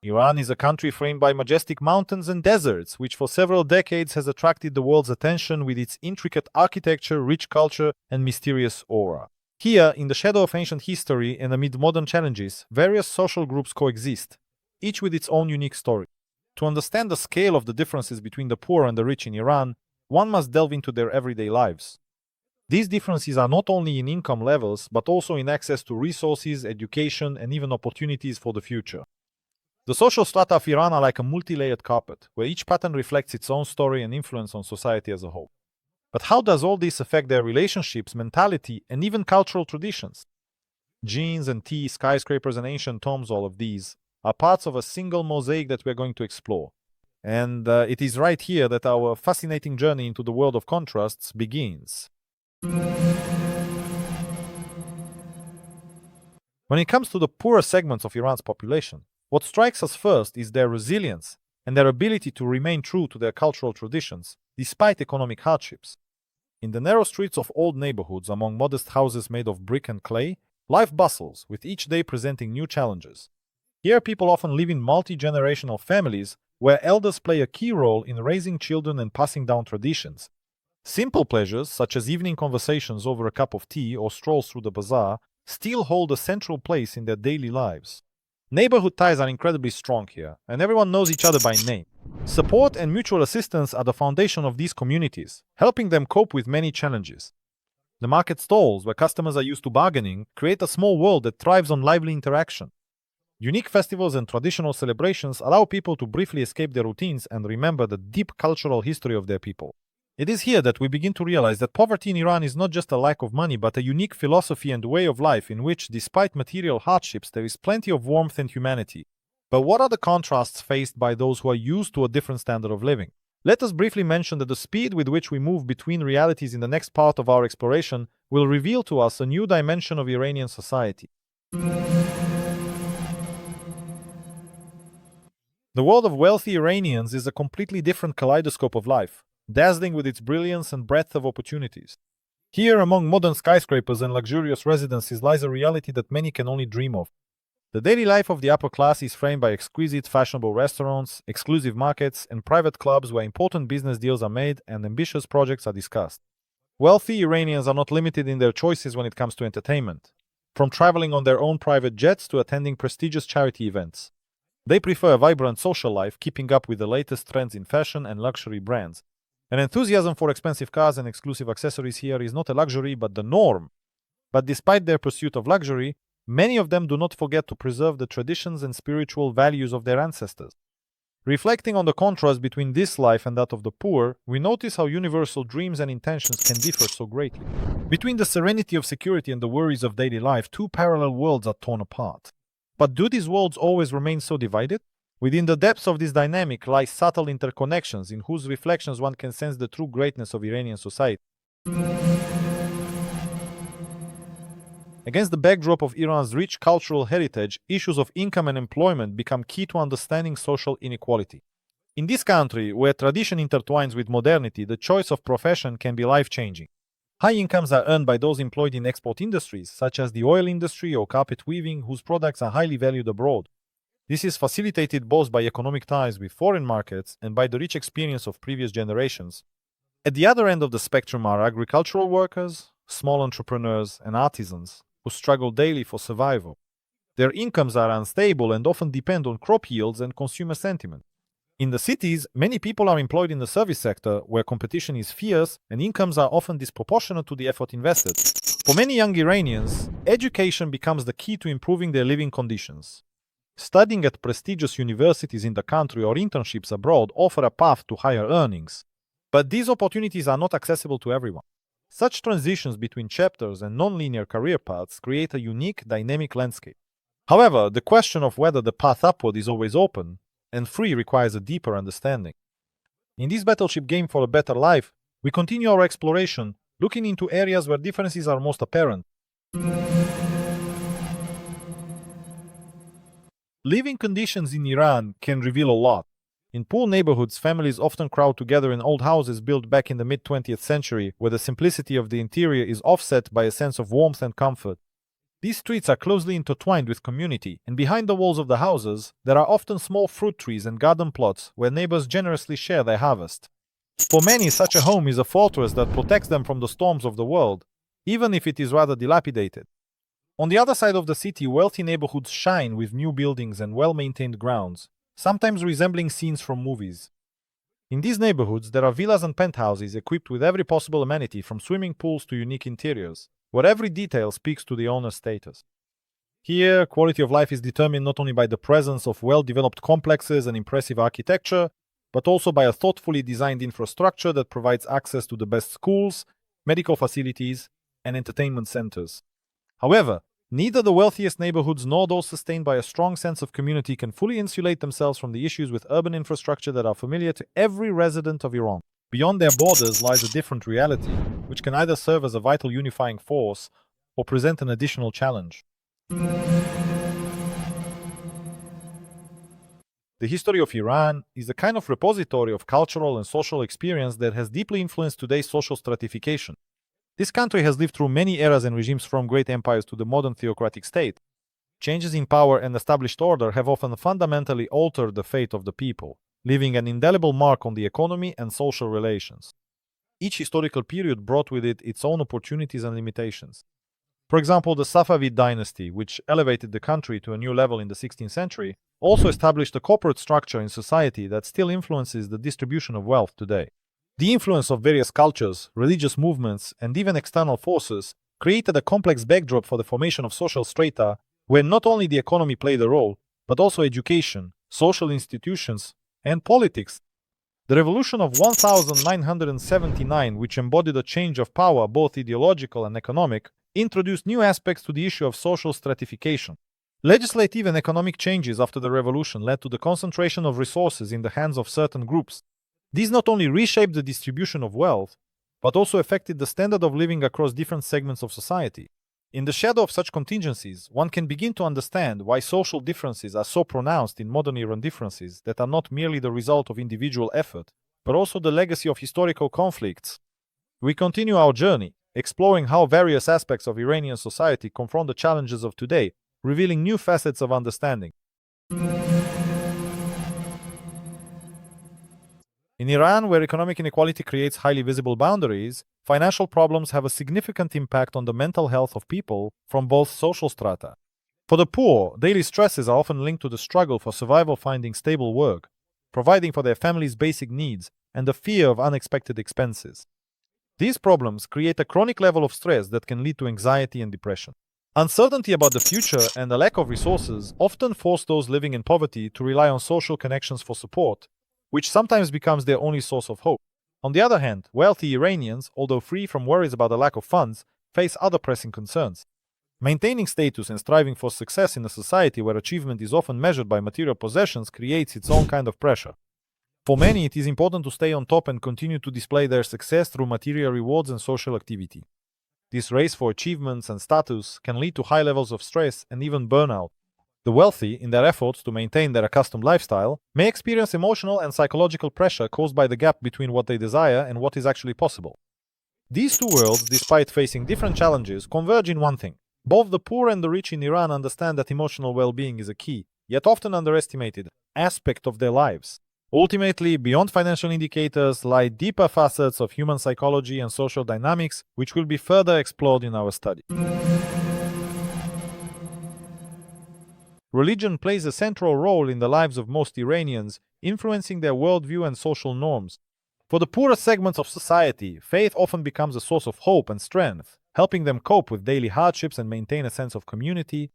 Iran is a country framed by majestic mountains and deserts, which for several decades has attracted the world's attention with its intricate architecture, rich culture, and mysterious aura. Here, in the shadow of ancient history and amid modern challenges, various social groups coexist, each with its own unique story. To understand the scale of the differences between the poor and the rich in Iran, one must delve into their everyday lives. These differences are not only in income levels, but also in access to resources, education, and even opportunities for the future. The social strata of Iran are like a multi-layered carpet, where each pattern reflects its own story and influence on society as a whole. But how does all this affect their relationships, mentality, and even cultural traditions? Jeans and tea, skyscrapers and ancient tombs, all of these are parts of a single mosaic that we're going to explore. And it is right here that our fascinating journey into the world of contrasts begins. When it comes to the poorer segments of Iran's population, what strikes us first is their resilience and their ability to remain true to their cultural traditions despite economic hardships. In the narrow streets of old neighborhoods among modest houses made of brick and clay, life bustles, with each day presenting new challenges. Here, people often live in multi-generational families where elders play a key role in raising children and passing down traditions. Simple pleasures, such as evening conversations over a cup of tea or strolls through the bazaar, still hold a central place in their daily lives. Neighborhood ties are incredibly strong here, and everyone knows each other by name. Support and mutual assistance are the foundation of these communities, helping them cope with many challenges. The market stalls, where customers are used to bargaining, create a small world that thrives on lively interaction. Unique festivals and traditional celebrations allow people to briefly escape their routines and remember the deep cultural history of their people. It is here that we begin to realize that poverty in Iran is not just a lack of money, but a unique philosophy and way of life in which, despite material hardships, there is plenty of warmth and humanity. But what are the contrasts faced by those who are used to a different standard of living? Let us briefly mention that the speed with which we move between realities in the next part of our exploration will reveal to us a new dimension of Iranian society. The world of wealthy Iranians is a completely different kaleidoscope of life, dazzling with its brilliance and breadth of opportunities. Here, among modern skyscrapers and luxurious residences, lies a reality that many can only dream of. The daily life of the upper class is framed by exquisite, fashionable restaurants, exclusive markets, and private clubs where important business deals are made and ambitious projects are discussed. Wealthy Iranians are not limited in their choices when it comes to entertainment, from traveling on their own private jets to attending prestigious charity events. They prefer a vibrant social life, keeping up with the latest trends in fashion and luxury brands. An enthusiasm for expensive cars and exclusive accessories here is not a luxury but the norm. But despite their pursuit of luxury, many of them do not forget to preserve the traditions and spiritual values of their ancestors. Reflecting on the contrast between this life and that of the poor, we notice how universal dreams and intentions can differ so greatly. Between the serenity of security and the worries of daily life, two parallel worlds are torn apart. But do these worlds always remain so divided? Within the depths of this dynamic lie subtle interconnections in whose reflections one can sense the true greatness of Iranian society. Against the backdrop of Iran's rich cultural heritage, issues of income and employment become key to understanding social inequality. In this country, where tradition intertwines with modernity, the choice of profession can be life-changing. High incomes are earned by those employed in export industries, such as the oil industry or carpet weaving, whose products are highly valued abroad. This is facilitated both by economic ties with foreign markets and by the rich experience of previous generations. At the other end of the spectrum are agricultural workers, small entrepreneurs, and artisans who struggle daily for survival. Their incomes are unstable and often depend on crop yields and consumer sentiment. In the cities, many people are employed in the service sector where competition is fierce and incomes are often disproportionate to the effort invested. For many young Iranians, education becomes the key to improving their living conditions. Studying at prestigious universities in the country or internships abroad offer a path to higher earnings. But these opportunities are not accessible to everyone. Such transitions between chapters and non-linear career paths create a unique, dynamic landscape. However, the question of whether the path upward is always open and free requires a deeper understanding. In this battleship game for a better life, we continue our exploration, looking into areas where differences are most apparent. Living conditions in Iran can reveal a lot. In poor neighborhoods, families often crowd together in old houses built back in the mid-20th century, where the simplicity of the interior is offset by a sense of warmth and comfort. These streets are closely intertwined with community, and behind the walls of the houses, there are often small fruit trees and garden plots where neighbors generously share their harvest. For many, such a home is a fortress that protects them from the storms of the world, even if it is rather dilapidated. On the other side of the city, wealthy neighborhoods shine with new buildings and well-maintained grounds, sometimes resembling scenes from movies. In these neighborhoods, there are villas and penthouses equipped with every possible amenity from swimming pools to unique interiors, where every detail speaks to the owner's status. Here, quality of life is determined not only by the presence of well-developed complexes and impressive architecture, but also by a thoughtfully designed infrastructure that provides access to the best schools, medical facilities, and entertainment centers. However, neither the wealthiest neighborhoods nor those sustained by a strong sense of community can fully insulate themselves from the issues with urban infrastructure that are familiar to every resident of Iran. Beyond their borders lies a different reality, which can either serve as a vital unifying force or present an additional challenge. The history of Iran is a kind of repository of cultural and social experience that has deeply influenced today's social stratification. This country has lived through many eras and regimes, from great empires to the modern theocratic state. Changes in power and established order have often fundamentally altered the fate of the people, leaving an indelible mark on the economy and social relations. Each historical period brought with it its own opportunities and limitations. For example, the Safavid dynasty, which elevated the country to a new level in the 16th century, also established a corporate structure in society that still influences the distribution of wealth today. The influence of various cultures, religious movements, and even external forces created a complex backdrop for the formation of social strata, where not only the economy played a role, but also education, social institutions, and politics. The revolution of 1979, which embodied a change of power, both ideological and economic, introduced new aspects to the issue of social stratification. Legislative and economic changes after the revolution led to the concentration of resources in the hands of certain groups. These not only reshaped the distribution of wealth, but also affected the standard of living across different segments of society. In the shadow of such contingencies, one can begin to understand why social differences are so pronounced in modern Iran, differences that are not merely the result of individual effort, but also the legacy of historical conflicts. We continue our journey, exploring how various aspects of Iranian society confront the challenges of today, revealing new facets of understanding. In Iran, where economic inequality creates highly visible boundaries, financial problems have a significant impact on the mental health of people from both social strata. For the poor, daily stresses are often linked to the struggle for survival, finding stable work, providing for their family's basic needs, and the fear of unexpected expenses. These problems create a chronic level of stress that can lead to anxiety and depression. Uncertainty about the future and a lack of resources often force those living in poverty to rely on social connections for support, which sometimes becomes their only source of hope. On the other hand, wealthy Iranians, although free from worries about the lack of funds, face other pressing concerns. Maintaining status and striving for success in a society where achievement is often measured by material possessions creates its own kind of pressure. For many, it is important to stay on top and continue to display their success through material rewards and social activity. This race for achievements and status can lead to high levels of stress and even burnout. The wealthy, in their efforts to maintain their accustomed lifestyle, may experience emotional and psychological pressure caused by the gap between what they desire and what is actually possible. These two worlds, despite facing different challenges, converge in one thing. Both the poor and the rich in Iran understand that emotional well-being is a key, yet often underestimated, aspect of their lives. Ultimately, beyond financial indicators lie deeper facets of human psychology and social dynamics, which will be further explored in our study. Religion plays a central role in the lives of most Iranians, influencing their worldview and social norms. For the poorer segments of society, faith often becomes a source of hope and strength, helping them cope with daily hardships and maintain a sense of community.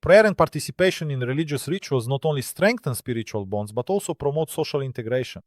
Prayer and participation in religious rituals not only strengthen spiritual bonds, but also promote social integration.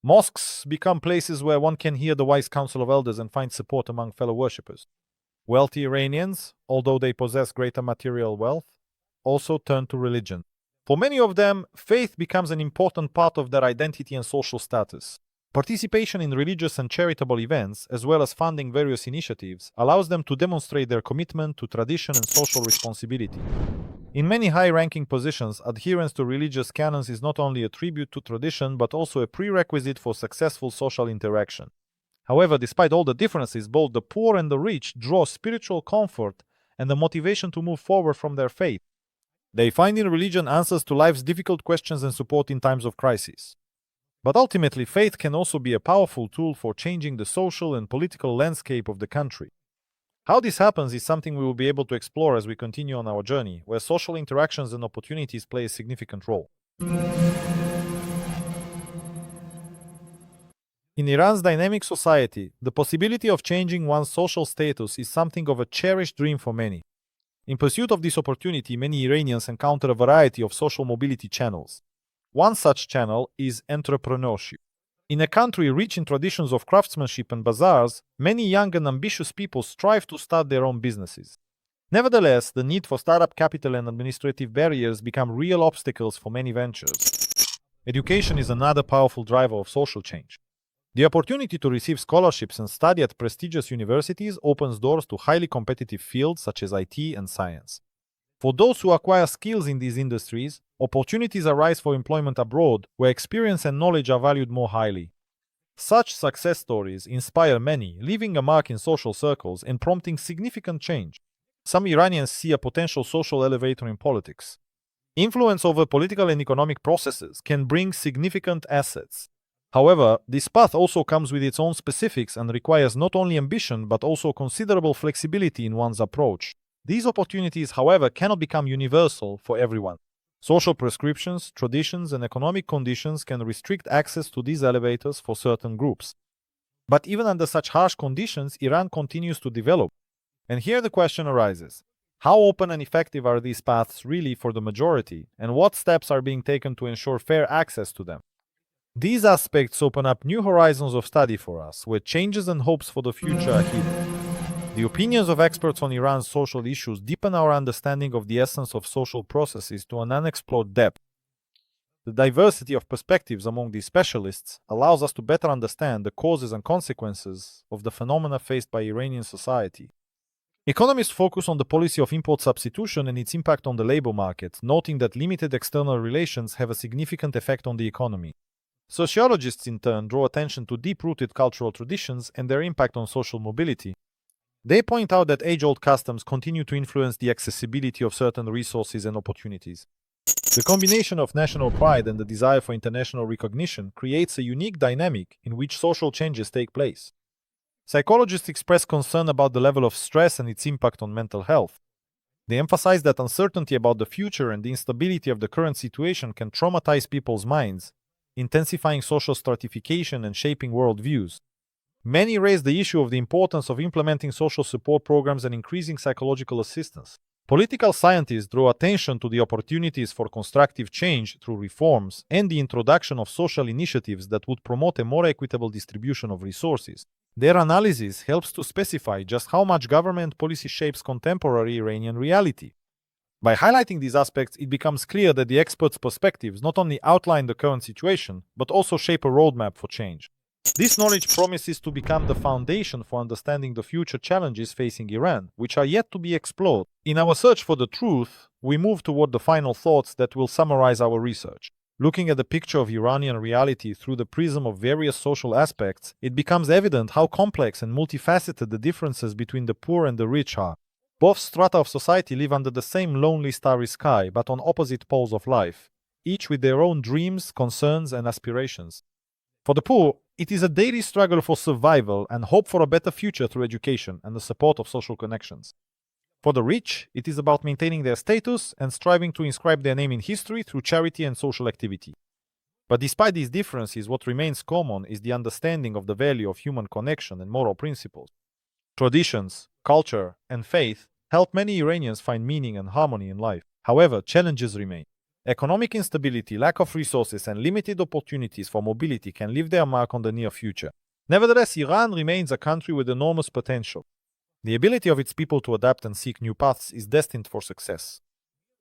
Mosques become places where one can hear the wise counsel of elders and find support among fellow worshippers. Wealthy Iranians, although they possess greater material wealth, also turn to religion. For many of them, faith becomes an important part of their identity and social status. Participation in religious and charitable events, as well as funding various initiatives, allows them to demonstrate their commitment to tradition and social responsibility. In many high-ranking positions, adherence to religious canons is not only a tribute to tradition, but also a prerequisite for successful social interaction. However, despite all the differences, both the poor and the rich draw spiritual comfort and the motivation to move forward from their faith. They find in religion answers to life's difficult questions and support in times of crisis. But ultimately, faith can also be a powerful tool for changing the social and political landscape of the country. How this happens is something we will be able to explore as we continue on our journey, where social interactions and opportunities play a significant role. In Iran's dynamic society, the possibility of changing one's social status is something of a cherished dream for many. In pursuit of this opportunity, many Iranians encounter a variety of social mobility channels. One such channel is entrepreneurship. In a country rich in traditions of craftsmanship and bazaars, many young and ambitious people strive to start their own businesses. Nevertheless, the need for startup capital and administrative barriers become real obstacles for many ventures. Education is another powerful driver of social change. The opportunity to receive scholarships and study at prestigious universities opens doors to highly competitive fields such as IT and science. For those who acquire skills in these industries, opportunities arise for employment abroad, where experience and knowledge are valued more highly. Such success stories inspire many, leaving a mark in social circles and prompting significant change. Some Iranians see a potential social elevator in politics. Influence over political and economic processes can bring significant assets. However, this path also comes with its own specifics and requires not only ambition but also considerable flexibility in one's approach. These opportunities, however, cannot become universal for everyone. Social prescriptions, traditions, and economic conditions can restrict access to these elevators for certain groups. But even under such harsh conditions, Iran continues to develop. And here the question arises: how open and effective are these paths really for the majority, and what steps are being taken to ensure fair access to them? These aspects open up new horizons of study for us, where changes and hopes for the future are hidden. The opinions of experts on Iran's social issues deepen our understanding of the essence of social processes to an unexplored depth. The diversity of perspectives among these specialists allows us to better understand the causes and consequences of the phenomena faced by Iranian society. Economists focus on the policy of import substitution and its impact on the labor market, noting that limited external relations have a significant effect on the economy. Sociologists, in turn, draw attention to deep-rooted cultural traditions and their impact on social mobility. They point out that age-old customs continue to influence the accessibility of certain resources and opportunities. The combination of national pride and the desire for international recognition creates a unique dynamic in which social changes take place. Psychologists express concern about the level of stress and its impact on mental health. They emphasize that uncertainty about the future and the instability of the current situation can traumatize people's minds, intensifying social stratification and shaping worldviews. Many raise the issue of the importance of implementing social support programs and increasing psychological assistance. Political scientists draw attention to the opportunities for constructive change through reforms and the introduction of social initiatives that would promote a more equitable distribution of resources. Their analysis helps to specify just how much government policy shapes contemporary Iranian reality. By highlighting these aspects, it becomes clear that the experts' perspectives not only outline the current situation, but also shape a roadmap for change. This knowledge promises to become the foundation for understanding the future challenges facing Iran, which are yet to be explored. In our search for the truth, we move toward the final thoughts that will summarize our research. Looking at the picture of Iranian reality through the prism of various social aspects, it becomes evident how complex and multifaceted the differences between the poor and the rich are. Both strata of society live under the same lonely starry sky, but on opposite poles of life, each with their own dreams, concerns, and aspirations. For the poor, it is a daily struggle for survival and hope for a better future through education and the support of social connections. For the rich, it is about maintaining their status and striving to inscribe their name in history through charity and social activity. But despite these differences, what remains common is the understanding of the value of human connection and moral principles. Traditions, culture, and faith help many Iranians find meaning and harmony in life. However, challenges remain. Economic instability, lack of resources, and limited opportunities for mobility can leave their mark on the near future. Nevertheless, Iran remains a country with enormous potential. The ability of its people to adapt and seek new paths is destined for success.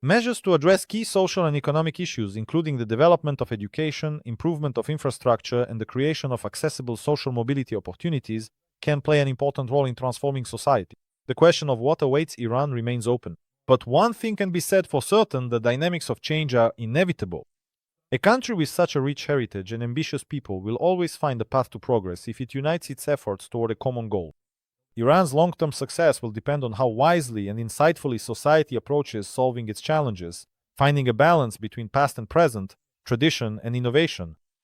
Measures to address key social and economic issues, including the development of education, improvement of infrastructure, and the creation of accessible social mobility opportunities, can play an important role in transforming society. The question of what awaits Iran remains open. But one thing can be said for certain: the dynamics of change are inevitable. A country with such a rich heritage and ambitious people will always find a path to progress if it unites its efforts toward a common goal. Iran's long-term success will depend on how wisely and insightfully society approaches solving its challenges, finding a balance between past and present, tradition and innovation,